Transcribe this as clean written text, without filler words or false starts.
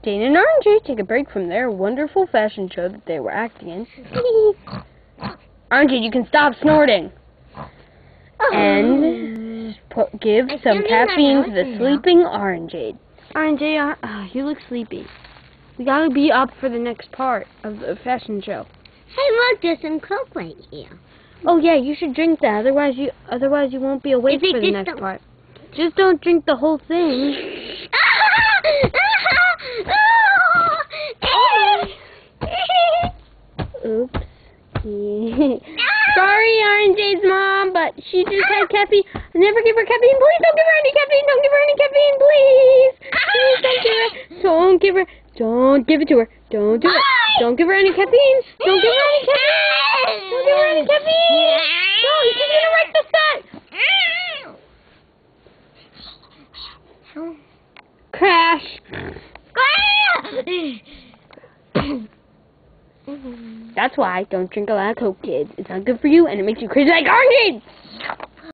Dana and RJ take a break from their wonderful fashion show that they were acting in. RJ, you can stop snorting. And give some caffeine to the sleeping Orangeade. Orangeade, you look sleepy. We gotta be up for the next part of the fashion show. Hey, look, there's some Coke right here. Oh yeah, you should drink that. Otherwise you won't be awake for the next part. Just don't drink the whole thing. Oops. Sorry, Orangeade's mom, but she just had caffeine. Never give her caffeine. Please don't give her any caffeine. Don't give her any caffeine, please. Please don't give her. Don't give her. Don't give it to her. Don't do it. Don't give her any caffeine. Don't give her any caffeine. Don't give her any caffeine. No, she's gonna wreck the set. Crash. That's why don't drink a lot of Coke, kids. It's not good for you, and it makes you crazy like Orangeade.